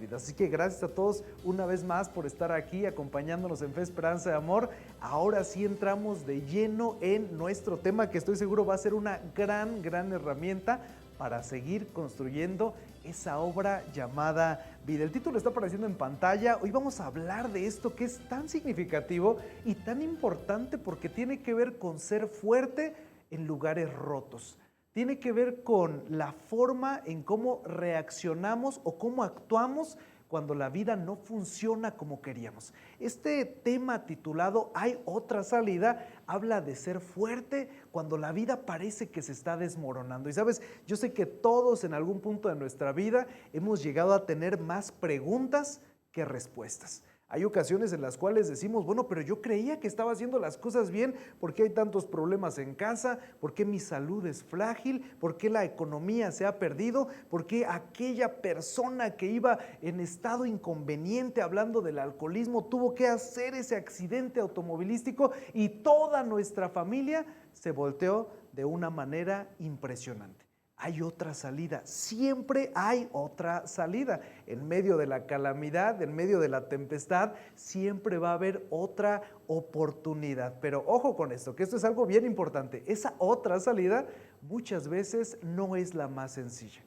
vidas. Así que gracias a todos una vez más por estar aquí acompañándonos en Fe, Esperanza y Amor. Ahora sí entramos de lleno en nuestro tema, que estoy seguro va a ser una gran herramienta para seguir construyendo esa obra llamada vida. El título está apareciendo en pantalla. Hoy vamos a hablar de esto que es tan significativo y tan importante porque tiene que ver con ser fuerte en lugares rotos. Tiene que ver con la forma en cómo reaccionamos o cómo actuamos cuando la vida no funciona como queríamos. Este tema titulado "Hay otra salida" habla de ser fuerte cuando la vida parece que se está desmoronando. Y sabes, yo sé que todos en algún punto de nuestra vida hemos llegado a tener más preguntas que respuestas. Hay ocasiones en las cuales decimos, bueno, pero yo creía que estaba haciendo las cosas bien. ¿Por qué hay tantos problemas en casa? ¿Por qué mi salud es frágil? ¿Por qué la economía se ha perdido? ¿Por qué aquella persona que iba en estado inconveniente hablando del alcoholismo tuvo que hacer ese accidente automovilístico y toda nuestra familia se volteó de una manera impresionante? Hay otra salida, siempre hay otra salida. En medio de la calamidad, en medio de la tempestad, siempre va a haber otra oportunidad. Pero ojo con esto, que esto es algo bien importante. Esa otra salida muchas veces no es la más sencilla.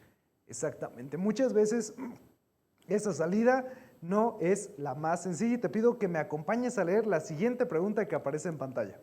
Exactamente, muchas veces esa salida no es la más sencilla. Y te pido que me acompañes a leer la siguiente pregunta que aparece en pantalla.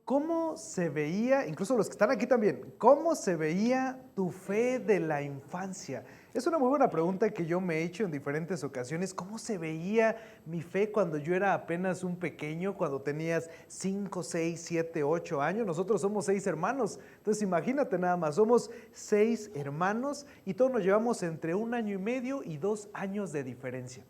¿Cómo se veía, incluso los que están aquí también, cómo se veía tu fe de la infancia? Es una muy buena pregunta que yo me he hecho en diferentes ocasiones. ¿Cómo se veía mi fe cuando yo era apenas un pequeño, cuando tenías 5, 6, 7, 8 años? Nosotros somos 6 hermanos, entonces imagínate nada más, somos 6 hermanos y todos nos llevamos entre 1 año y medio y 2 años de diferencia.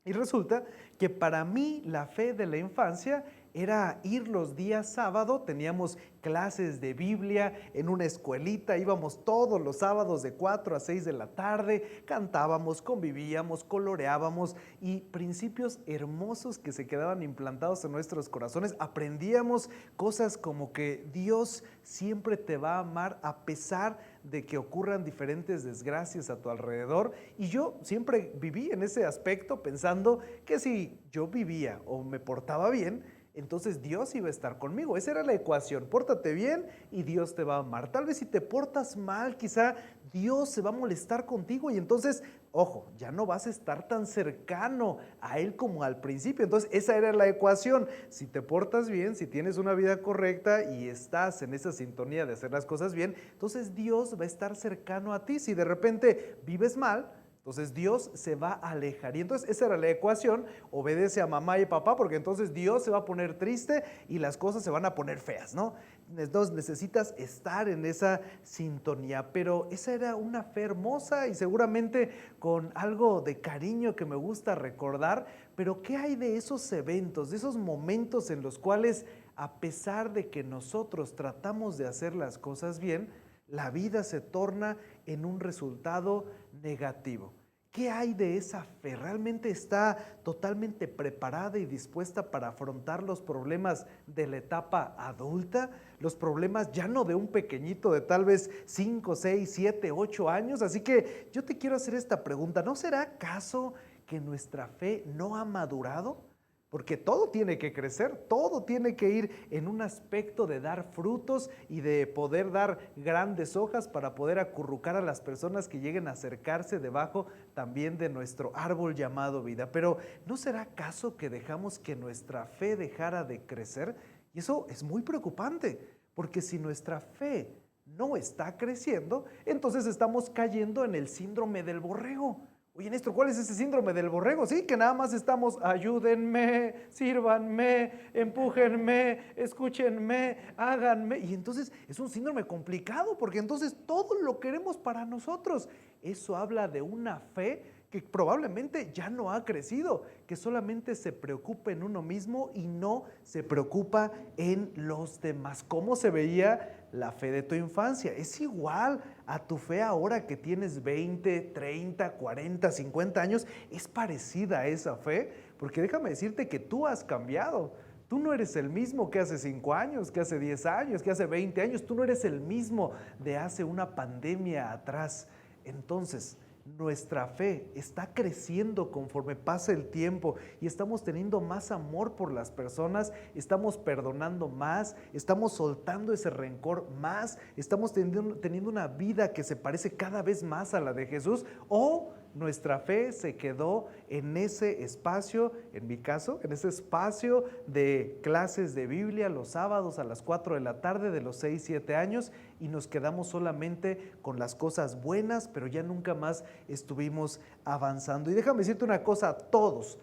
Y resulta que para mí la fe de la infancia era ir los días sábado, teníamos clases de Biblia en una escuelita, íbamos todos los sábados de 4 a 6 de la tarde, cantábamos, convivíamos, coloreábamos y principios hermosos que se quedaban implantados en nuestros corazones. Aprendíamos cosas como que Dios siempre te va a amar a pesar de que ocurran diferentes desgracias a tu alrededor, y yo siempre viví en ese aspecto pensando que si yo vivía o me portaba bien, entonces Dios iba a estar conmigo. Esa era la ecuación: pórtate bien y Dios te va a amar. Tal vez si te portas mal, quizá Dios se va a molestar contigo y entonces, ojo, ya no vas a estar tan cercano a Él como al principio. Entonces esa era la ecuación: si te portas bien, si tienes una vida correcta y estás en esa sintonía de hacer las cosas bien, entonces Dios va a estar cercano a ti. Si de repente vives mal, entonces Dios se va a alejar. Y entonces esa era la ecuación: obedece a mamá y papá, porque entonces Dios se va a poner triste y las cosas se van a poner feas, ¿no? Entonces necesitas estar en esa sintonía. Pero esa era una fe hermosa y seguramente con algo de cariño que me gusta recordar. Pero ¿qué hay de esos eventos, de esos momentos en los cuales, a pesar de que nosotros tratamos de hacer las cosas bien, la vida se torna en un resultado negativo? ¿Qué hay de esa fe? ¿Realmente está totalmente preparada y dispuesta para afrontar los problemas de la etapa adulta? Los problemas ya no de un pequeñito de tal vez 5, 6, 7, 8 años. Así que yo te quiero hacer esta pregunta: ¿no será acaso que nuestra fe no ha madurado? Porque todo tiene que crecer, todo tiene que ir en un aspecto de dar frutos y de poder dar grandes hojas para poder acurrucar a las personas que lleguen a acercarse debajo también de nuestro árbol llamado vida. Pero ¿no será acaso que dejamos que nuestra fe dejara de crecer? Y eso es muy preocupante, porque si nuestra fe no está creciendo, entonces estamos cayendo en el síndrome del borrego. Oye, Néstor, ¿cuál es ese síndrome del borrego? Sí, que nada más estamos: ayúdenme, sírvanme, empújenme, escúchenme, háganme. Y entonces es un síndrome complicado, porque entonces todo lo queremos para nosotros. Eso habla de una fe que probablemente ya no ha crecido, que solamente se preocupa en uno mismo y no se preocupa en los demás. ¿Cómo se veía la fe de tu infancia? ¿Es igual a tu fe ahora que tienes 20, 30, 40, 50 años? ¿Es parecida a esa fe? Porque déjame decirte que tú has cambiado. Tú no eres el mismo que hace 5 años, que hace 10 años, que hace 20 años. Tú no eres el mismo de hace una pandemia atrás. entonces nuestra fe está creciendo conforme pasa el tiempo y estamos teniendo más amor por las personas, estamos perdonando más, estamos soltando ese rencor más, estamos teniendo una vida que se parece cada vez más a la de Jesús, o nuestra fe se quedó en ese espacio, en mi caso, en ese espacio de clases de Biblia los sábados a las 4 de la tarde de los 6, 7 años, y nos quedamos solamente con las cosas buenas, pero ya nunca más estuvimos avanzando. Y déjame decirte una cosa, todos,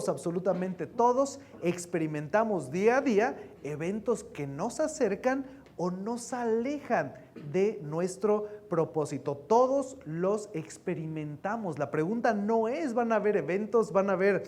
absolutamente todos, experimentamos día a día eventos que nos acercan o nos alejan de nuestro propósito. Todos los experimentamos. La pregunta no es, van a haber eventos, van a haber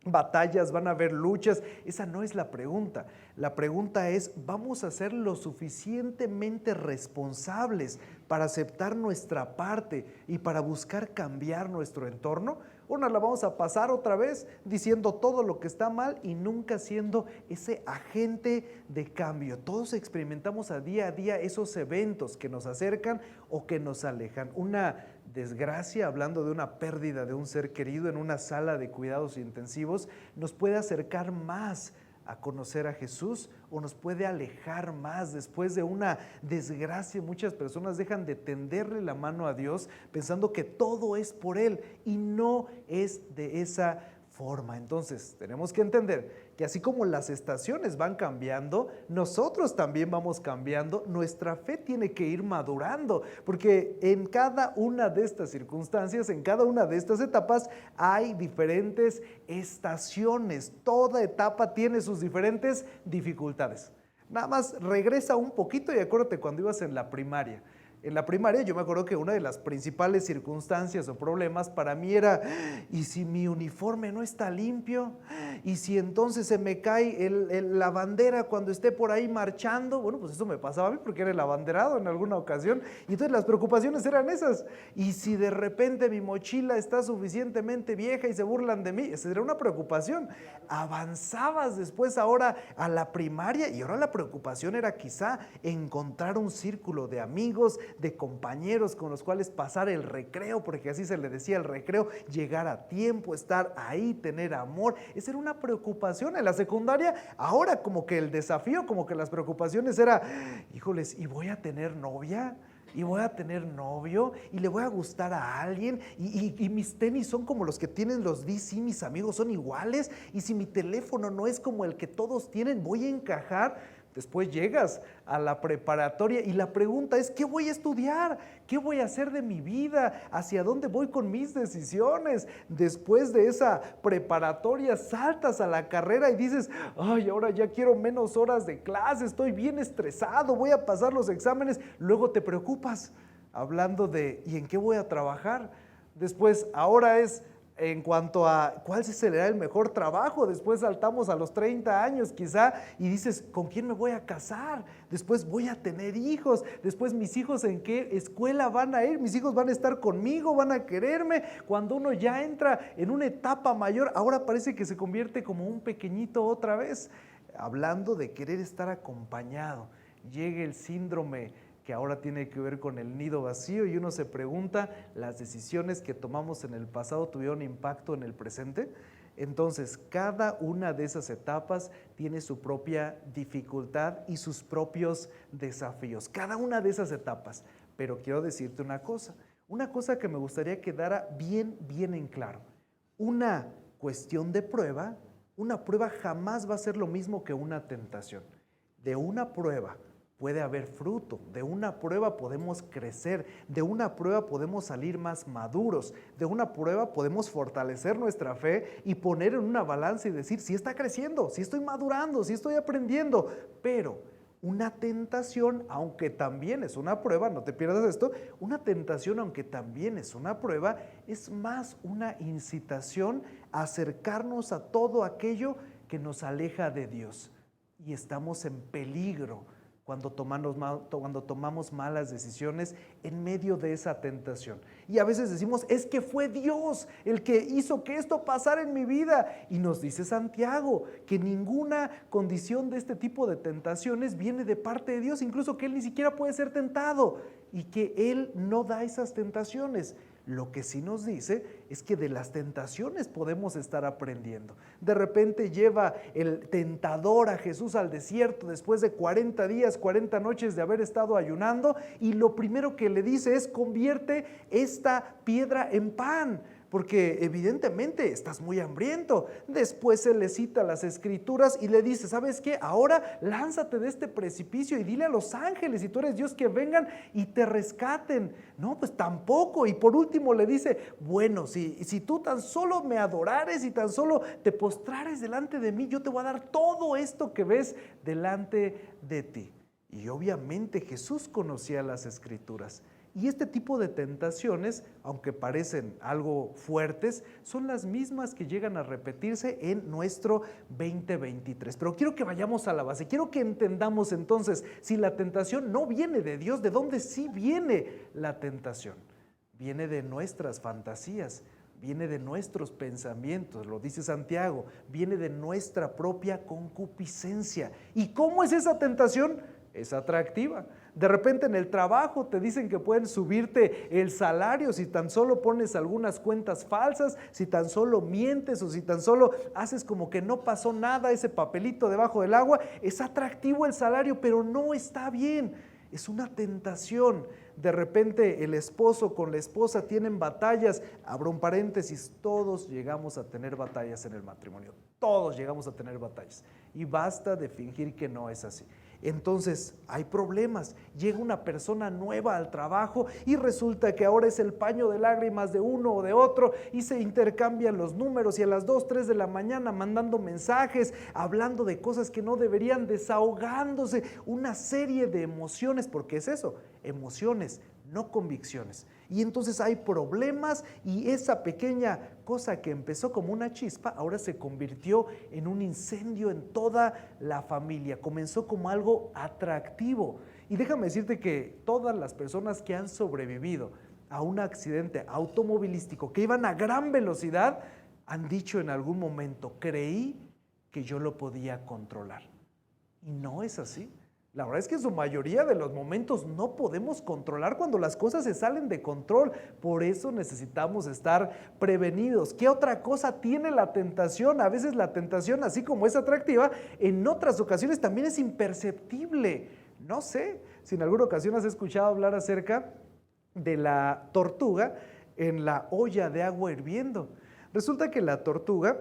batallas, van a haber luchas. Esa no es la pregunta. La pregunta es, ¿vamos a ser lo suficientemente responsables para aceptar nuestra parte y para buscar cambiar nuestro entorno? ¿O nos la vamos a pasar otra vez diciendo todo lo que está mal y nunca siendo ese agente de cambio? Todos experimentamos a día esos eventos que nos acercan o que nos alejan. Una desgracia, hablando de una pérdida de un ser querido en una sala de cuidados intensivos, nos puede acercar más a conocer a Jesús o nos puede alejar más. Después de una desgracia, muchas personas dejan de tenderle la mano a Dios pensando que todo es por Él y no es de esa forma. Entonces tenemos que entender que así como las estaciones van cambiando, nosotros también vamos cambiando. Nuestra fe tiene que ir madurando, porque en cada una de estas circunstancias, en cada una de estas etapas, hay diferentes estaciones. Toda etapa tiene sus diferentes dificultades. Nada más regresa un poquito y acuérdate cuando ibas en la primaria. En la primaria yo me acuerdo que una de las principales circunstancias o problemas para mí era, ¿y si mi uniforme no está limpio? ¿Y si entonces se me cae la bandera cuando esté por ahí marchando? Bueno, pues eso me pasaba a mí porque era el abanderado en alguna ocasión. Y entonces las preocupaciones eran esas. ¿Y si de repente mi mochila está suficientemente vieja y se burlan de mí? Esa era una preocupación. Avanzabas después ahora a la primaria y ahora la preocupación era quizá encontrar un círculo de amigos, de compañeros con los cuales pasar el recreo, porque así se le decía el recreo, llegar a tiempo, estar ahí, tener amor. Esa era una preocupación. En la secundaria, ahora como que el desafío, como que las preocupaciones era, híjoles, ¿y voy a tener novia? ¿Y voy a tener novio? ¿Y le voy a gustar a alguien? ¿Y mis tenis son como los que tienen los DC, mis amigos son iguales? ¿Y si mi teléfono no es como el que todos tienen, voy a encajar? Después llegas a la preparatoria y la pregunta es, ¿qué voy a estudiar? ¿Qué voy a hacer de mi vida? ¿Hacia dónde voy con mis decisiones? Después de esa preparatoria saltas a la carrera y dices, ay, ahora ya quiero menos horas de clase, estoy bien estresado, voy a pasar los exámenes. Luego te preocupas hablando de, ¿y en qué voy a trabajar? Después, ahora es en cuanto a cuál será el mejor trabajo. Después saltamos a los 30 años quizá y dices, ¿con quién me voy a casar? Después voy a tener hijos. Después mis hijos, ¿en qué escuela van a ir? Mis hijos van a estar conmigo, van a quererme. Cuando uno ya entra en una etapa mayor, ahora parece que se convierte como un pequeñito otra vez. Hablando de querer estar acompañado, llega el síndrome que ahora tiene que ver con el nido vacío y uno se pregunta, ¿las decisiones que tomamos en el pasado tuvieron impacto en el presente? Entonces, cada una de esas etapas tiene su propia dificultad y sus propios desafíos, cada una de esas etapas. Pero quiero decirte una cosa que me gustaría quedara bien en claro. Una cuestión de prueba, una prueba jamás va a ser lo mismo que una tentación. De una prueba puede haber fruto, de una prueba podemos crecer, de una prueba podemos salir más maduros, de una prueba podemos fortalecer nuestra fe y poner en una balanza y decir, sí está creciendo, sí estoy madurando, sí estoy aprendiendo. Pero una tentación, aunque también es una prueba, no te pierdas esto, una tentación, aunque también es una prueba, es más una incitación a acercarnos a todo aquello que nos aleja de Dios. Y estamos en peligro cuando tomamos malas decisiones en medio de esa tentación. Y a veces decimos, es que fue Dios el que hizo que esto pasara en mi vida. Y nos dice Santiago que ninguna condición de este tipo de tentaciones viene de parte de Dios, incluso que Él ni siquiera puede ser tentado. y que Él no da esas tentaciones. Lo que sí nos dice es que de las tentaciones podemos estar aprendiendo. De repente lleva el tentador a Jesús al desierto después de 40 días, 40 noches de haber estado ayunando, y lo primero que le dice es: convierte esta piedra en pan, porque evidentemente estás muy hambriento. Después se le cita las escrituras y le dice: ¿sabes qué? Ahora lánzate de este precipicio y dile a los ángeles, si tú eres Dios, que vengan y te rescaten. No, pues tampoco. Y por último le dice: bueno, si tú tan solo me adorares y tan solo te postrares delante de mí, yo te voy a dar todo esto que ves delante de ti. Y obviamente Jesús conocía las escrituras. Y este tipo de tentaciones, aunque parecen algo fuertes, son las mismas que llegan a repetirse en nuestro 2023. Pero quiero que vayamos a la base, quiero que entendamos entonces, si la tentación no viene de Dios, ¿de dónde sí viene la tentación? Viene de nuestras fantasías, viene de nuestros pensamientos, lo dice Santiago, viene de nuestra propia concupiscencia. ¿Y cómo es esa tentación? Es atractiva. De repente en el trabajo te dicen que pueden subirte el salario si tan solo pones algunas cuentas falsas, si tan solo mientes o si tan solo haces como que no pasó nada, ese papelito debajo del agua. Es atractivo el salario, pero no está bien. Es una tentación. De repente el esposo con la esposa tienen batallas. Abro un paréntesis: todos llegamos a tener batallas en el matrimonio. Todos llegamos a tener batallas. Y basta de fingir que no es así. Entonces hay problemas, llega una persona nueva al trabajo y resulta que ahora es el paño de lágrimas de uno o de otro, y se intercambian los números, y a las 2, 3 de la mañana mandando mensajes, hablando de cosas que no deberían, desahogándose, una serie de emociones, porque es eso, emociones, no convicciones. Y entonces hay problemas, y esa pequeña cosa que empezó como una chispa ahora se convirtió en un incendio en toda la familia. Comenzó como algo atractivo. Y déjame decirte que todas las personas que han sobrevivido a un accidente automovilístico, que iban a gran velocidad, han dicho en algún momento: creí que yo lo podía controlar. Y no es así. La verdad es que en su mayoría de los momentos no podemos controlar cuando las cosas se salen de control. Por eso necesitamos estar prevenidos. ¿Qué otra cosa tiene la tentación? A veces la tentación, así como es atractiva, en otras ocasiones también es imperceptible. No sé si en alguna ocasión has escuchado hablar acerca de la tortuga en la olla de agua hirviendo. Resulta que la tortuga,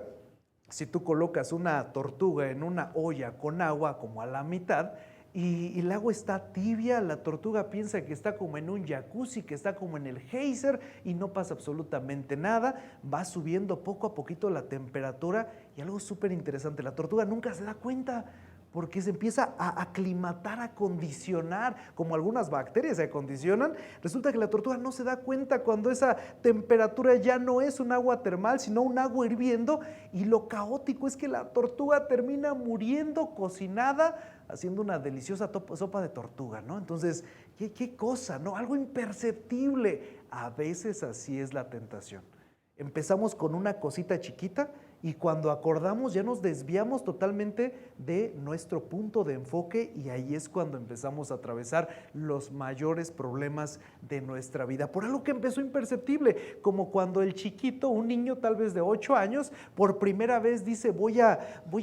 si tú colocas una tortuga en una olla con agua como a la mitad, y el agua está tibia, la tortuga piensa que está como en un jacuzzi, que está como en el geyser, y no pasa absolutamente nada. Va subiendo poco a poquito la temperatura, y algo súper interesante: la tortuga nunca se da cuenta, porque se empieza a aclimatar, a acondicionar, como algunas bacterias se acondicionan. Resulta que la tortuga no se da cuenta cuando esa temperatura ya no es un agua termal, sino un agua hirviendo, y lo caótico es que la tortuga termina muriendo cocinada, haciendo una deliciosa sopa de tortuga, ¿no? Entonces, ¿qué cosa, no? Algo imperceptible. A veces así es la tentación. Empezamos con una cosita chiquita, y cuando acordamos ya nos desviamos totalmente de nuestro punto de enfoque, y ahí es cuando empezamos a atravesar los mayores problemas de nuestra vida, por algo que empezó imperceptible, como cuando el chiquito, un niño tal vez de 8 años, por primera vez dice: voy a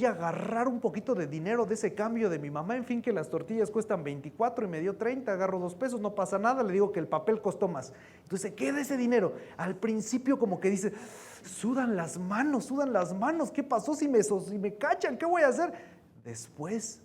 agarrar un poquito de dinero de ese cambio de mi mamá, en fin, que las tortillas cuestan 24 y me dio 30, agarro 2 pesos, no pasa nada, le digo que el papel costó más. Entonces, ¿qué de ese dinero? Al principio como que dice: sudan las manos, ¿qué pasó si me cachan? ¿Qué voy a hacer? Después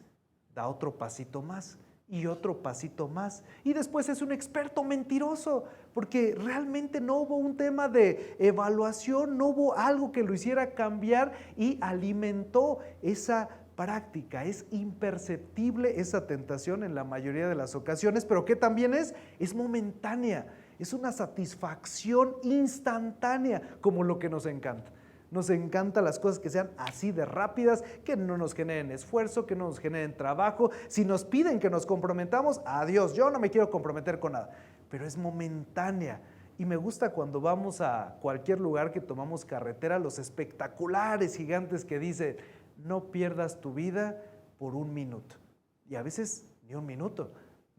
da otro pasito más y otro pasito más, y después es un experto mentiroso, porque realmente no hubo un tema de evaluación, no hubo algo que lo hiciera cambiar, y alimentó esa práctica. Es imperceptible esa tentación en la mayoría de las ocasiones, pero ¿qué también es momentánea. Es una satisfacción instantánea, como lo que nos encanta. Nos encantan las cosas que sean así de rápidas, que no nos generen esfuerzo, que no nos generen trabajo. Si nos piden que nos comprometamos, adiós, yo no me quiero comprometer con nada. Pero es momentánea. Y me gusta cuando vamos a cualquier lugar que tomamos carretera, los espectaculares gigantes que dicen: no pierdas tu vida por 1 minuto. Y a veces ni 1 minuto.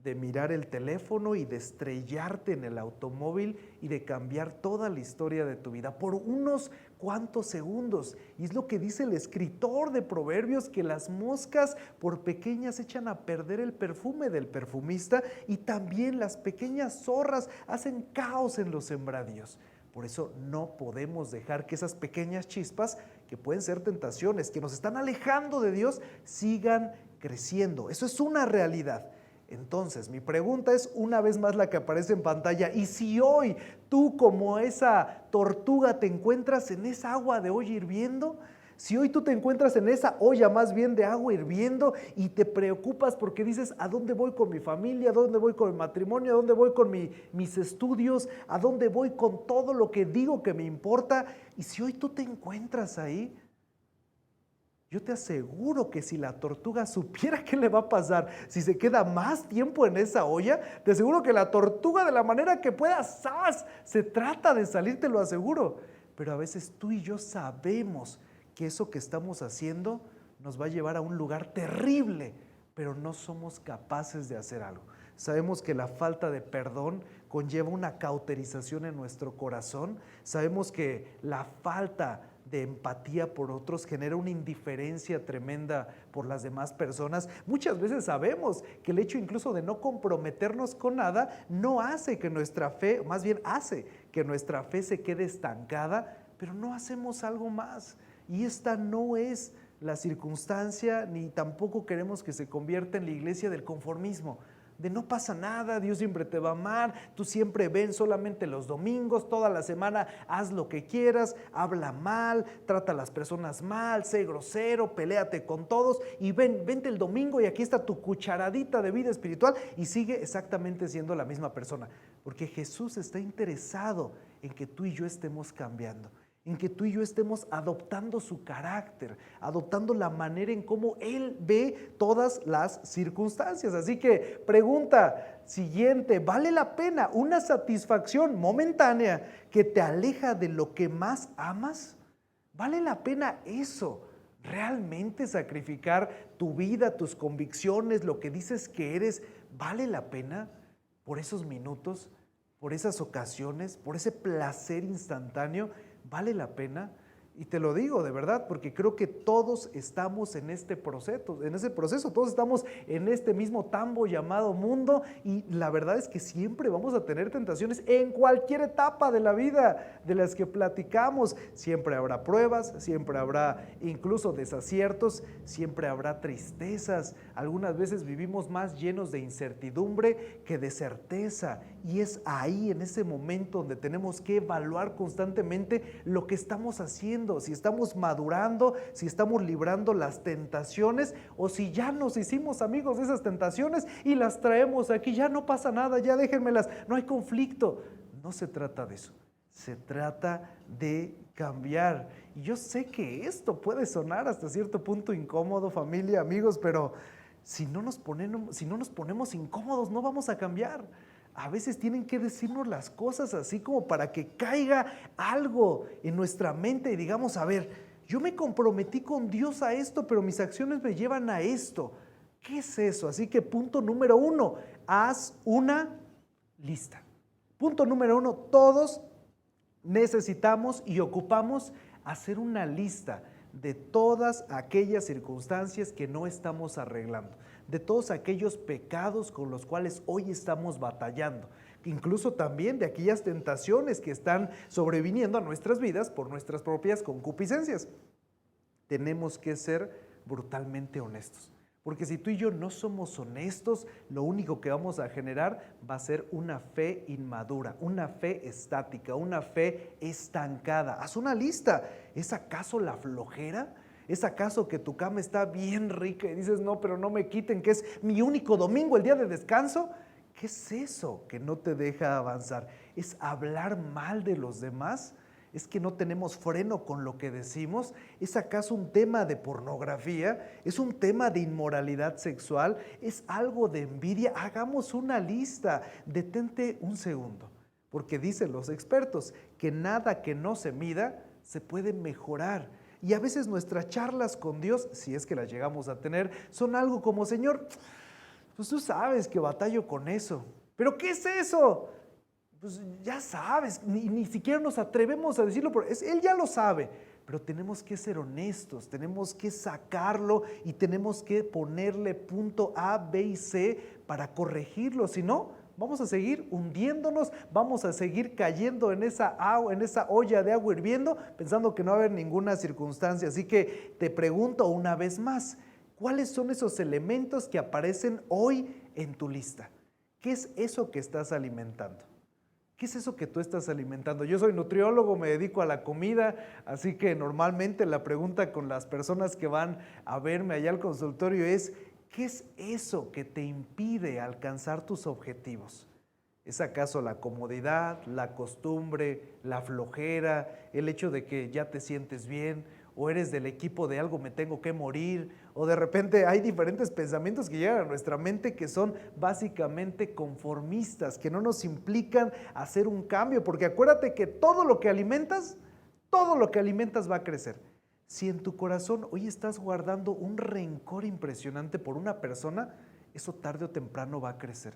de mirar el teléfono y de estrellarte en el automóvil y de cambiar toda la historia de tu vida por unos cuantos segundos. Y es lo que dice el escritor de Proverbios, que las moscas por pequeñas echan a perder el perfume del perfumista, y también las pequeñas zorras hacen caos en los sembradíos. Por eso no podemos dejar que esas pequeñas chispas, que pueden ser tentaciones, que nos están alejando de Dios, sigan creciendo. Eso es una realidad. Entonces, mi pregunta es una vez más la que aparece en pantalla: ¿y si hoy tú, como esa tortuga, te encuentras en esa agua de olla hirviendo? Si hoy tú te encuentras en esa olla más bien de agua hirviendo y te preocupas porque dices: ¿a dónde voy con mi familia? ¿A dónde voy con el matrimonio? ¿A dónde voy con mis estudios? ¿A dónde voy con todo lo que digo que me importa? Y si hoy tú te encuentras ahí, yo te aseguro que si la tortuga supiera qué le va a pasar si se queda más tiempo en esa olla, te aseguro que la tortuga, de la manera que pueda, ¡zas!, se trata de salir, te lo aseguro. Pero a veces tú y yo sabemos que eso que estamos haciendo nos va a llevar a un lugar terrible, pero no somos capaces de hacer algo. Sabemos que la falta de perdón conlleva una cauterización en nuestro corazón. Sabemos que la falta de empatía por otros genera una indiferencia tremenda por las demás personas. Muchas veces sabemos que el hecho incluso de no comprometernos con nada no hace que nuestra fe, más bien hace que nuestra fe se quede estancada, pero no hacemos algo más. Y esta no es la circunstancia, ni tampoco queremos que se convierta en la iglesia del conformismo, de no pasa nada, Dios siempre te va a amar, tú siempre ven solamente los domingos, toda la semana haz lo que quieras, habla mal, trata a las personas mal, sé grosero, peléate con todos y vente el domingo y aquí está tu cucharadita de vida espiritual y sigue exactamente siendo la misma persona. Porque Jesús está interesado en que tú y yo estemos cambiando, en que tú y yo estemos adoptando su carácter, adoptando la manera en cómo Él ve todas las circunstancias. Así que pregunta siguiente: ¿vale la pena una satisfacción momentánea que te aleja de lo que más amas? ¿Vale la pena eso? ¿Realmente sacrificar tu vida, tus convicciones, lo que dices que eres, vale la pena por esos minutos, por esas ocasiones, por ese placer instantáneo? ¿Vale la pena? Y te lo digo de verdad, porque creo que todos estamos en ese proceso, todos estamos en este mismo tambo llamado mundo, y la verdad es que siempre vamos a tener tentaciones en cualquier etapa de la vida de las que platicamos. Siempre habrá pruebas, siempre habrá incluso desaciertos, siempre habrá tristezas. Algunas veces vivimos más llenos de incertidumbre que de certeza, y es ahí, en ese momento, donde tenemos que evaluar constantemente lo que estamos haciendo, si estamos madurando, si estamos librando las tentaciones, o si ya nos hicimos amigos de esas tentaciones y las traemos aquí. Ya no pasa nada, ya déjenmelas, no hay conflicto. No se trata de eso, se trata de cambiar. Y yo sé que esto puede sonar hasta cierto punto incómodo, familia, amigos, pero si no nos ponemos incómodos, no vamos a cambiar. A veces tienen que decirnos las cosas así como para que caiga algo en nuestra mente y digamos: a ver, yo me comprometí con Dios a esto, pero mis acciones me llevan a esto. ¿Qué es eso? Así que punto número 1, haz una lista. Punto número 1, todos necesitamos y ocupamos hacer una lista de todas aquellas circunstancias que no estamos arreglando, de todos aquellos pecados con los cuales hoy estamos batallando, incluso también de aquellas tentaciones que están sobreviniendo a nuestras vidas por nuestras propias concupiscencias. Tenemos que ser brutalmente honestos, porque si tú y yo no somos honestos, lo único que vamos a generar va a ser una fe inmadura, una fe estática, una fe estancada. Haz una lista. ¿Es acaso la flojera? ¿Es acaso que tu cama está bien rica y dices: no, pero no me quiten, que es mi único domingo, el día de descanso? ¿Qué es eso que no te deja avanzar? ¿Es hablar mal de los demás? ¿Es que no tenemos freno con lo que decimos? ¿Es acaso un tema de pornografía? ¿Es un tema de inmoralidad sexual? ¿Es algo de envidia? Hagamos una lista. Detente un segundo, porque dicen los expertos que nada que no se mida se puede mejorar. Y a veces nuestras charlas con Dios, si es que las llegamos a tener, son algo como: Señor, Pues tú sabes que batallo con eso. ¿Pero qué es eso? Pues ya sabes, ni siquiera nos atrevemos a decirlo, porque él ya lo sabe, pero tenemos que ser honestos, tenemos que sacarlo y tenemos que ponerle punto A, B y C para corregirlo, si no, vamos a seguir hundiéndonos, vamos a seguir cayendo en esa olla de agua hirviendo, pensando que no va a haber ninguna circunstancia. Así que te pregunto una vez más, ¿cuáles son esos elementos que aparecen hoy en tu lista? ¿Qué es eso que estás alimentando? ¿Qué es eso que tú estás alimentando? Yo soy nutriólogo, me dedico a la comida, así que normalmente la pregunta con las personas que van a verme allá al consultorio es, ¿qué es eso que te impide alcanzar tus objetivos? ¿Es acaso la comodidad, la costumbre, la flojera, el hecho de que ya te sientes bien? ¿O eres del equipo de algo me tengo que morir? O de repente hay diferentes pensamientos que llegan a nuestra mente que son básicamente conformistas, que no nos implican hacer un cambio, porque acuérdate que todo lo que alimentas va a crecer. Si en tu corazón hoy estás guardando un rencor impresionante por una persona, eso tarde o temprano va a crecer.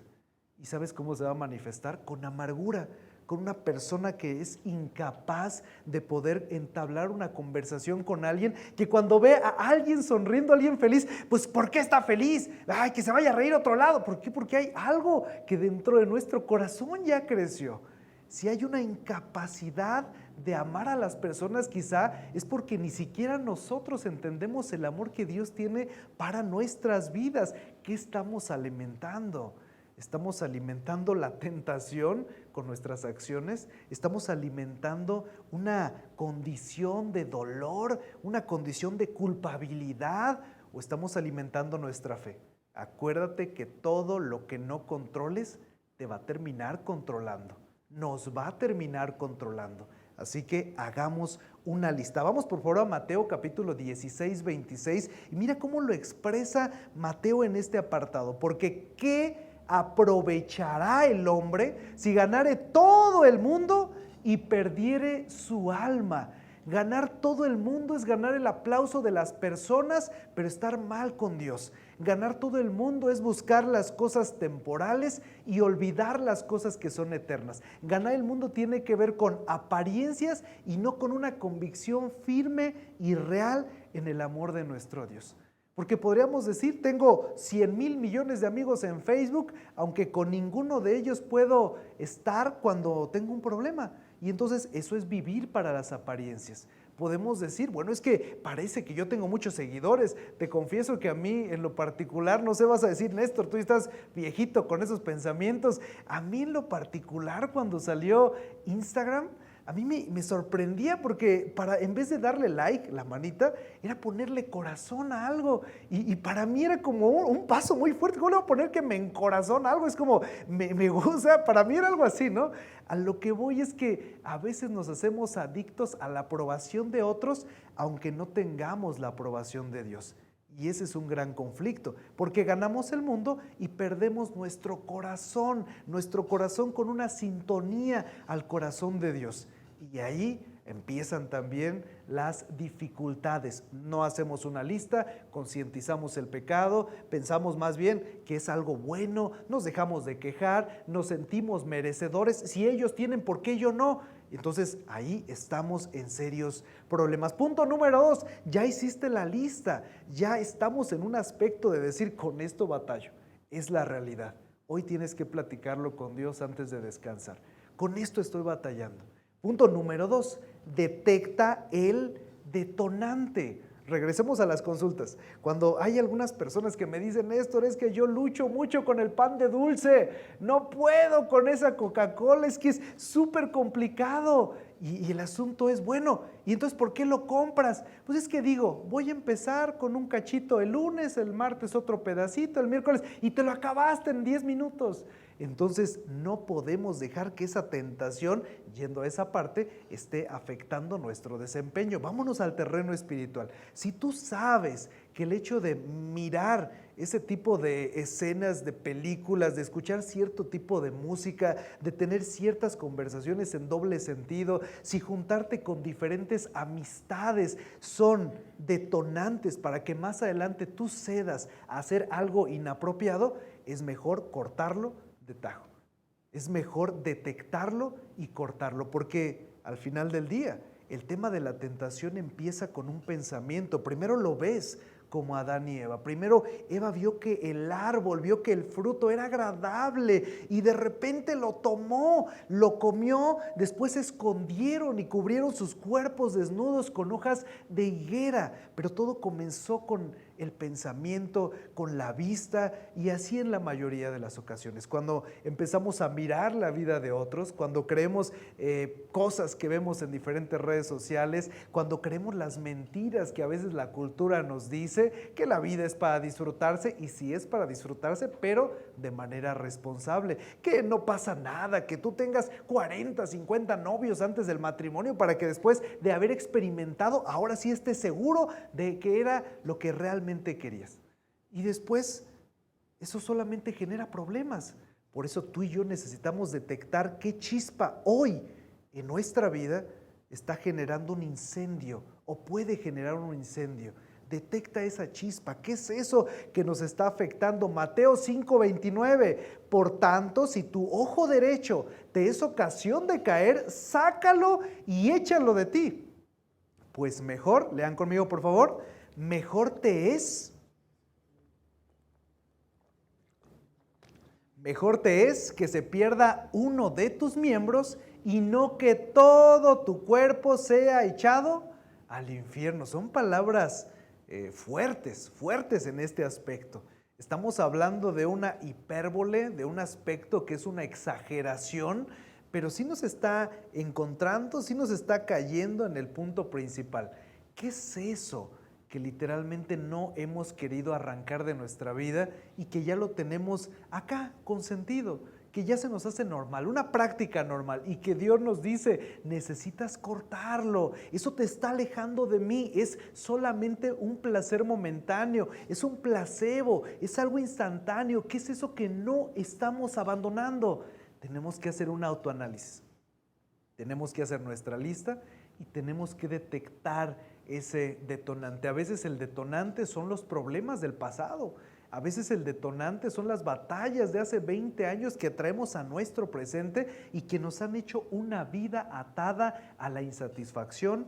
¿Y sabes cómo se va a manifestar? Con amargura, con una persona que es incapaz de poder entablar una conversación con alguien, que cuando ve a alguien sonriendo, a alguien feliz, pues ¿por qué está feliz? ¡Ay, que se vaya a reír a otro lado! ¿Por qué? Porque hay algo que dentro de nuestro corazón ya creció. Si hay una incapacidad de amar a las personas, quizá es porque ni siquiera nosotros entendemos el amor que Dios tiene para nuestras vidas. ¿Qué estamos alimentando? ¿Estamos alimentando la tentación con nuestras acciones? ¿Estamos alimentando una condición de dolor, una condición de culpabilidad? ¿O estamos alimentando nuestra fe? Acuérdate que todo lo que no controles te va a terminar controlando. Nos va a terminar controlando. Así que hagamos una lista. Vamos por favor a Mateo capítulo 16, 26 y mira cómo lo expresa Mateo en este apartado. Porque ¿qué aprovechará el hombre si ganare todo el mundo y perdiere su alma? Ganar todo el mundo es ganar el aplauso de las personas, pero estar mal con Dios. Ganar todo el mundo es buscar las cosas temporales y olvidar las cosas que son eternas. Ganar el mundo tiene que ver con apariencias y no con una convicción firme y real en el amor de nuestro Dios. Porque podríamos decir, tengo 100,000 millones de amigos en Facebook, aunque con ninguno de ellos puedo estar cuando tengo un problema. Y entonces eso es vivir para las apariencias. Podemos decir, bueno, es que parece que yo tengo muchos seguidores. Te confieso que a mí en lo particular, no sé, vas a decir, Néstor, tú estás viejito con esos pensamientos. A mí en lo particular, cuando salió Instagram, a mí me sorprendía porque en vez de darle like, la manita, era ponerle corazón a algo. Y para mí era como un paso muy fuerte. ¿Cómo le voy a poner que me encorazona algo? Es como, me gusta, para mí era algo así, ¿no? A lo que voy es que a veces nos hacemos adictos a la aprobación de otros, aunque no tengamos la aprobación de Dios. Y ese es un gran conflicto, porque ganamos el mundo y perdemos nuestro corazón con una sintonía al corazón de Dios. Y ahí empiezan también las dificultades. No hacemos una lista, concientizamos el pecado, pensamos más bien que es algo bueno, nos dejamos de quejar, nos sentimos merecedores. Si ellos tienen, ¿por qué yo no? Entonces ahí estamos en serios problemas. Punto número 2, ya hiciste la lista, ya estamos en un aspecto de decir, con esto batallo. Es la realidad. Hoy tienes que platicarlo con Dios antes de descansar. Con esto estoy batallando. Punto número 2, detecta el detonante. Regresemos a las consultas. Cuando hay algunas personas que me dicen, Néstor, es que yo lucho mucho con el pan de dulce, no puedo con esa Coca-Cola, es que es súper complicado. Y el asunto es, bueno, ¿y entonces por qué lo compras? Pues es que digo, voy a empezar con un cachito el lunes, el martes otro pedacito, el miércoles, y te lo acabaste en 10 minutos. Entonces no podemos dejar que esa tentación, yendo a esa parte, esté afectando nuestro desempeño. Vámonos al terreno espiritual. Si tú sabes que el hecho de mirar ese tipo de escenas, de películas, de escuchar cierto tipo de música, de tener ciertas conversaciones en doble sentido, si juntarte con diferentes amistades son detonantes para que más adelante tú cedas a hacer algo inapropiado, es mejor cortarlo de tajo. Es mejor detectarlo y cortarlo, porque al final del día, el tema de la tentación empieza con un pensamiento. Primero lo ves como Adán y Eva. Primero Eva vio que el árbol, vio que el fruto era agradable y de repente lo tomó, lo comió, después se escondieron y cubrieron sus cuerpos desnudos con hojas de higuera. Pero todo comenzó con el pensamiento, con la vista, y así en la mayoría de las ocasiones. Cuando empezamos a mirar la vida de otros, cuando creemos cosas que vemos en diferentes redes sociales, cuando creemos las mentiras que a veces la cultura nos dice, que la vida es para disfrutarse, y sí es para disfrutarse, pero de manera responsable, que no pasa nada, que tú tengas 40, 50 novios antes del matrimonio para que después de haber experimentado, ahora sí estés seguro de que era lo que realmente querías. Y después, eso solamente genera problemas. Por eso tú y yo necesitamos detectar qué chispa hoy en nuestra vida está generando un incendio o puede generar un incendio. Detecta esa chispa. ¿Qué es eso que nos está afectando? Mateo 5:29. Por tanto, si tu ojo derecho te es ocasión de caer, sácalo y échalo de ti. Pues mejor, lean conmigo por favor, mejor te es que se pierda uno de tus miembros y no que todo tu cuerpo sea echado al infierno. Son palabras fuertes en este aspecto. Estamos hablando de una hipérbole, de un aspecto que es una exageración, pero sí nos está encontrando, sí nos está cayendo en el punto principal. ¿Qué es eso que literalmente no hemos querido arrancar de nuestra vida y que ya lo tenemos acá consentido, que ya se nos hace normal, una práctica normal, y que Dios nos dice, necesitas cortarlo, eso te está alejando de mí, es solamente un placer momentáneo, es un placebo, es algo instantáneo? ¿Qué es eso que no estamos abandonando? Tenemos que hacer un autoanálisis, tenemos que hacer nuestra lista y tenemos que detectar ese detonante. A veces el detonante son los problemas del pasado. A veces el detonante son las batallas de hace 20 años que traemos a nuestro presente y que nos han hecho una vida atada a la insatisfacción,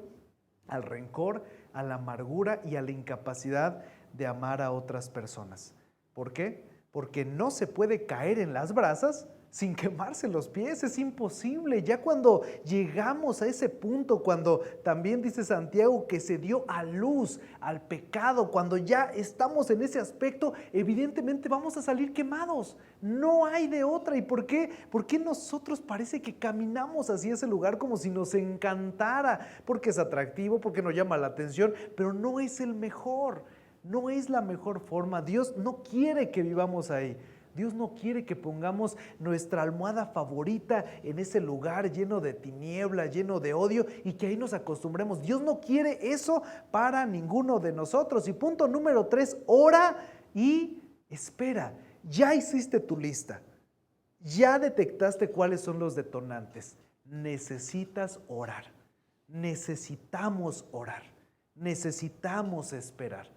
al rencor, a la amargura y a la incapacidad de amar a otras personas. ¿Por qué? Porque no se puede caer en las brasas sin quemarse los pies, es imposible. Ya cuando llegamos a ese punto, cuando también dice Santiago que se dio a luz al pecado, cuando ya estamos en ese aspecto, evidentemente vamos a salir quemados. No hay de otra. ¿Y por qué? Porque nosotros parece que caminamos hacia ese lugar como si nos encantara, porque es atractivo, porque nos llama la atención, pero no es el mejor, no es la mejor forma. Dios no quiere que vivamos ahí. Dios no quiere que pongamos nuestra almohada favorita en ese lugar lleno de tiniebla, lleno de odio, y que ahí nos acostumbremos. Dios no quiere eso para ninguno de nosotros. Y punto número 3, ora y espera. Ya hiciste tu lista, ya detectaste cuáles son los detonantes. Necesitas orar, necesitamos orar, necesitamos esperar.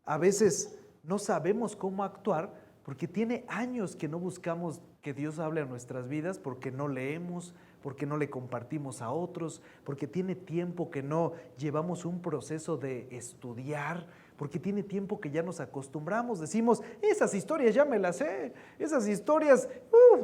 A veces no sabemos cómo actuar porque tiene años que no buscamos que Dios hable a nuestras vidas, porque no leemos, porque no le compartimos a otros, porque tiene tiempo que no llevamos un proceso de estudiar, porque tiene tiempo que ya nos acostumbramos, decimos, esas historias ya me las sé, esas historias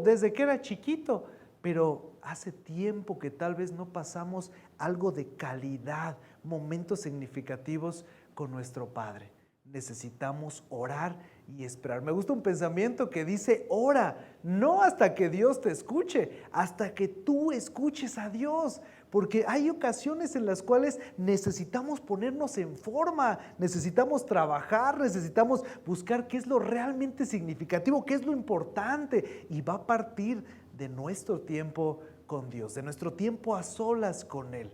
desde que era chiquito, pero hace tiempo que tal vez no pasamos algo de calidad, momentos significativos con nuestro Padre. Necesitamos orar y esperar. Me gusta un pensamiento que dice, ora, no hasta que Dios te escuche, hasta que tú escuches a Dios, porque hay ocasiones en las cuales necesitamos ponernos en forma, necesitamos trabajar, necesitamos buscar qué es lo realmente significativo, qué es lo importante, y va a partir de nuestro tiempo con Dios, de nuestro tiempo a solas con Él.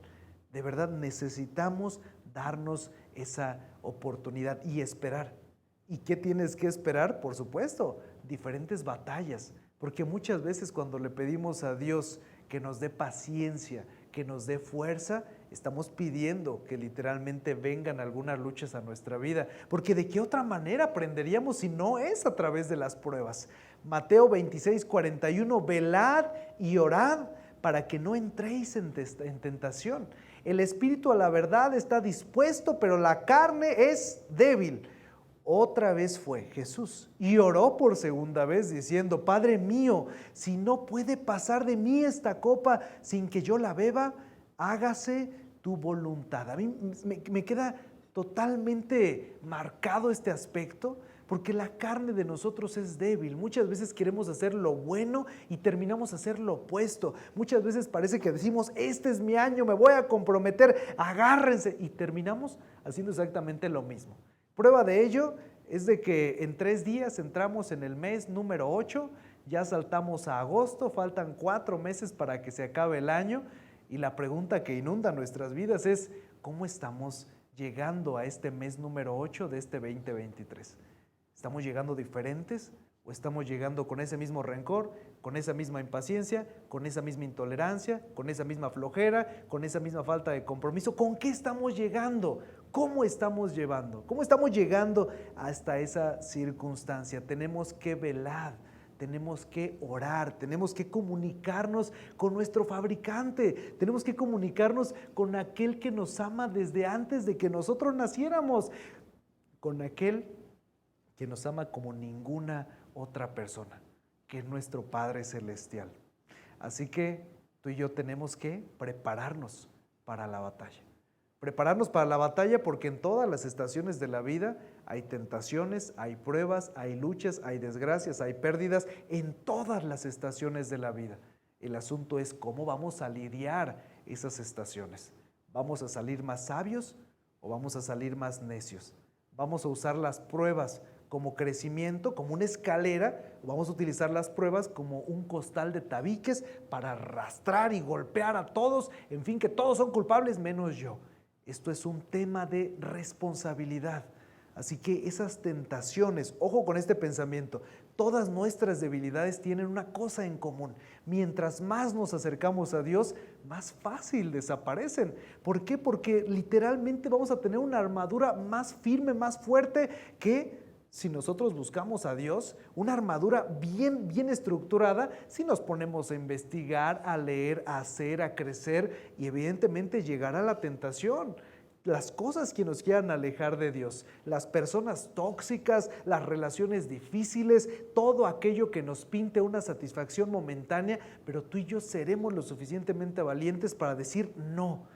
De verdad necesitamos darnos esa oportunidad y esperar. ¿Y qué tienes que esperar? Por supuesto, diferentes batallas, porque muchas veces cuando le pedimos a Dios que nos dé paciencia, que nos dé fuerza, estamos pidiendo que literalmente vengan algunas luchas a nuestra vida, porque ¿de qué otra manera aprenderíamos si no es a través de las pruebas? Mateo 26:41, velad y orad para que no entréis en tentación. El espíritu a la verdad está dispuesto, pero la carne es débil. Otra vez fue Jesús y oró por segunda vez diciendo, Padre mío, si no puede pasar de mí esta copa sin que yo la beba, hágase tu voluntad. A mí me queda totalmente marcado este aspecto, porque la carne de nosotros es débil. Muchas veces queremos hacer lo bueno y terminamos a hacer lo opuesto. Muchas veces parece que decimos, este es mi año, me voy a comprometer, agárrense, y terminamos haciendo exactamente lo mismo. Prueba de ello es de que en 3 días entramos en el mes número 8, ya saltamos a agosto, faltan 4 meses para que se acabe el año, y la pregunta que inunda nuestras vidas es, ¿cómo estamos llegando a este mes número 8 de este 2023? ¿Estamos llegando diferentes o estamos llegando con ese mismo rencor, con esa misma impaciencia, con esa misma intolerancia, con esa misma flojera, con esa misma falta de compromiso? ¿Con qué estamos llegando? ¿Cómo estamos llevando? ¿Cómo estamos llegando hasta esa circunstancia? Tenemos que velar, tenemos que orar, tenemos que comunicarnos con nuestro fabricante, tenemos que comunicarnos con aquel que nos ama desde antes de que nosotros naciéramos, con aquel que nos ama como ninguna otra persona, que es nuestro Padre Celestial. Así que tú y yo tenemos que prepararnos para la batalla. Prepararnos para la batalla porque en todas las estaciones de la vida hay tentaciones, hay pruebas, hay luchas, hay desgracias, hay pérdidas, en todas las estaciones de la vida. El asunto es cómo vamos a lidiar esas estaciones. ¿Vamos a salir más sabios o vamos a salir más necios? ¿Vamos a usar las pruebas como crecimiento, como una escalera, o vamos a utilizar las pruebas como un costal de tabiques para arrastrar y golpear a todos, en fin, que todos son culpables menos yo? Esto es un tema de responsabilidad. Así que esas tentaciones, ojo con este pensamiento, todas nuestras debilidades tienen una cosa en común. Mientras más nos acercamos a Dios, más fácil desaparecen. ¿Por qué? Porque literalmente vamos a tener una armadura más firme, más fuerte que si nosotros buscamos a Dios, una armadura bien estructurada, si nos ponemos a investigar, a leer, a hacer, a crecer, y evidentemente llegará la tentación. Las cosas que nos quieran alejar de Dios, las personas tóxicas, las relaciones difíciles, todo aquello que nos pinte una satisfacción momentánea, pero tú y yo seremos lo suficientemente valientes para decir no,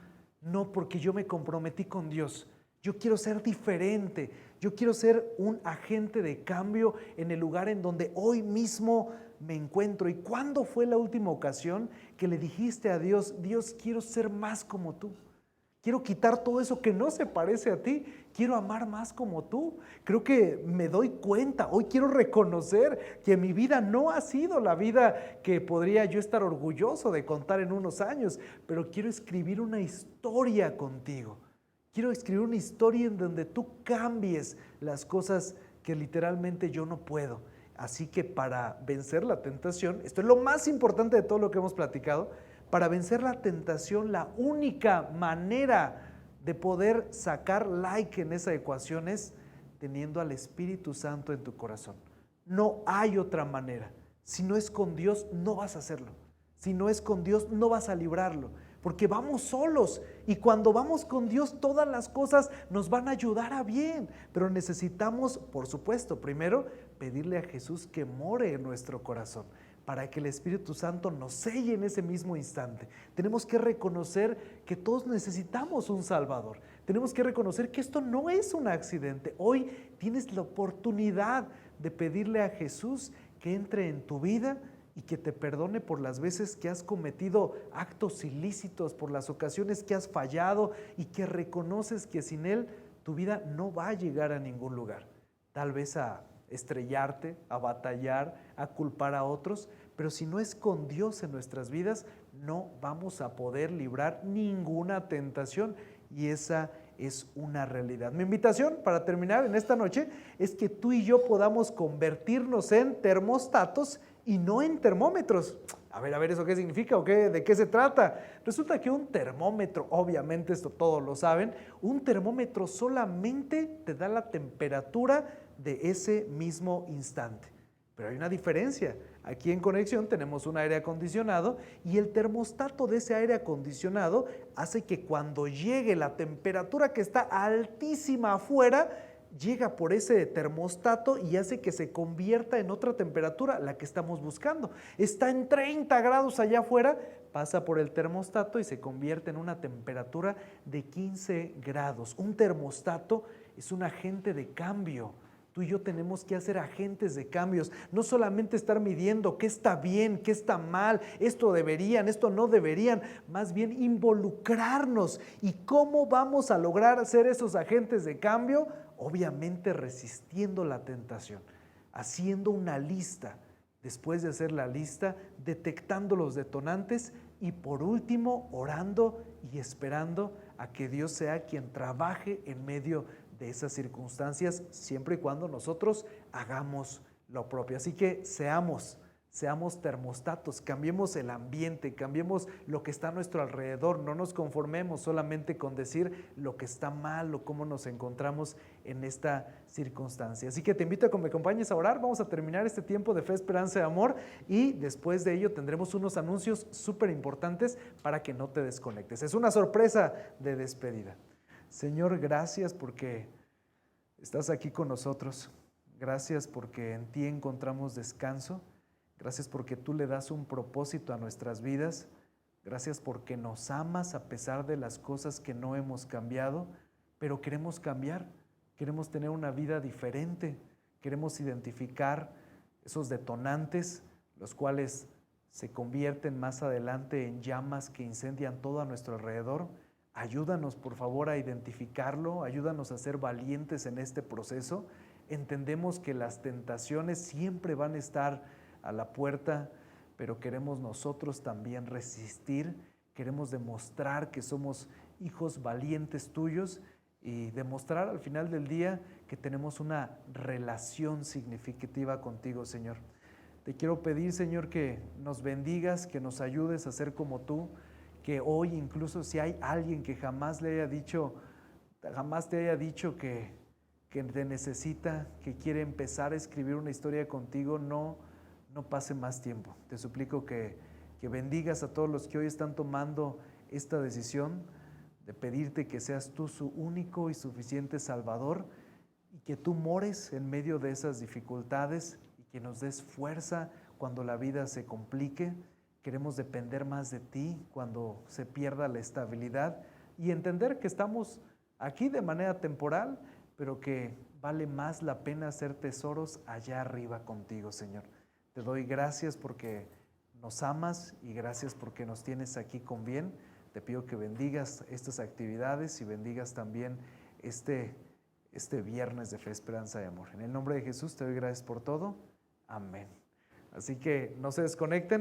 porque yo me comprometí con Dios. Yo quiero ser diferente, yo quiero ser un agente de cambio en el lugar en donde hoy mismo me encuentro. ¿Y cuándo fue la última ocasión que le dijiste a Dios, Dios, quiero ser más como tú? Quiero quitar todo eso que no se parece a ti, quiero amar más como tú. Creo que me doy cuenta, hoy quiero reconocer que mi vida no ha sido la vida que podría yo estar orgulloso de contar en unos años, pero quiero escribir una historia contigo. Quiero escribir una historia en donde tú cambies las cosas que literalmente yo no puedo. Así que para vencer la tentación, esto es lo más importante de todo lo que hemos platicado, para vencer la tentación, la única manera de poder sacar like en esa ecuación es teniendo al Espíritu Santo en tu corazón. No hay otra manera. Si no es con Dios, no vas a hacerlo. Si no es con Dios, no vas a librarlo. Porque vamos solos y cuando vamos con Dios todas las cosas nos van a ayudar a bien, pero necesitamos, por supuesto, primero pedirle a Jesús que more en nuestro corazón para que el Espíritu Santo nos selle en ese mismo instante. Tenemos que reconocer que todos necesitamos un Salvador. Tenemos que reconocer que esto no es un accidente. Hoy tienes la oportunidad de pedirle a Jesús que entre en tu vida y que te perdone por las veces que has cometido actos ilícitos, por las ocasiones que has fallado y que reconoces que sin Él tu vida no va a llegar a ningún lugar. Tal vez a estrellarte, a batallar, a culpar a otros, pero si no es con Dios en nuestras vidas, no vamos a poder librar ninguna tentación y esa es una realidad. Mi invitación para terminar en esta noche es que tú y yo podamos convertirnos en termostatos y no en termómetros. A ver, ¿eso qué significa o de qué se trata? Resulta que un termómetro, obviamente esto todos lo saben, un termómetro solamente te da la temperatura de ese mismo instante. Pero hay una diferencia. Aquí en Conexión tenemos un aire acondicionado y el termostato de ese aire acondicionado hace que cuando llegue la temperatura que está altísima afuera, llega por ese termostato y hace que se convierta en otra temperatura, la que estamos buscando. Está en 30 grados allá afuera, pasa por el termostato y se convierte en una temperatura de 15 grados. Un termostato es un agente de cambio. Tú y yo tenemos que hacer agentes de cambios, no solamente estar midiendo qué está bien, qué está mal, esto deberían, esto no deberían, más bien involucrarnos. ¿Y cómo vamos a lograr ser esos agentes de cambio? Obviamente resistiendo la tentación, haciendo una lista. Después de hacer la lista, detectando los detonantes y por último, orando y esperando a que Dios sea quien trabaje en medio de esas circunstancias, siempre y cuando nosotros hagamos lo propio. Así que seamos termostatos, cambiemos el ambiente, cambiemos lo que está a nuestro alrededor, no nos conformemos solamente con decir lo que está mal o cómo nos encontramos en esta circunstancia. Así que te invito a que me acompañes a orar. Vamos a terminar este tiempo de fe, esperanza y amor y después de ello tendremos unos anuncios súper importantes para que no te desconectes. Es una sorpresa de despedida. Señor, gracias porque estás aquí con nosotros. Gracias porque en ti encontramos descanso. Gracias porque tú le das un propósito a nuestras vidas. Gracias porque nos amas a pesar de las cosas que no hemos cambiado, pero queremos cambiar. Queremos tener una vida diferente. Queremos identificar esos detonantes, los cuales se convierten más adelante en llamas que incendian todo a nuestro alrededor. Ayúdanos, por favor, a identificarlo, ayúdanos a ser valientes en este proceso. Entendemos que las tentaciones siempre van a estar a la puerta, pero queremos nosotros también resistir, queremos demostrar que somos hijos valientes tuyos y demostrar al final del día que tenemos una relación significativa contigo, Señor. Te quiero pedir, Señor, que nos bendigas, que nos ayudes a ser como tú, que hoy incluso si hay alguien que jamás te haya dicho que te necesita, que quiere empezar a escribir una historia contigo, no pase más tiempo. Te suplico que bendigas a todos los que hoy están tomando esta decisión de pedirte que seas tú su único y suficiente Salvador y que tú mores en medio de esas dificultades y que nos des fuerza cuando la vida se complique. Queremos depender más de ti cuando se pierda la estabilidad y entender que estamos aquí de manera temporal, pero que vale más la pena hacer tesoros allá arriba contigo, Señor. Te doy gracias porque nos amas y gracias porque nos tienes aquí con bien. Te pido que bendigas estas actividades y bendigas también este viernes de fe, esperanza y amor. En el nombre de Jesús te doy gracias por todo. Amén. Así que no se desconecten.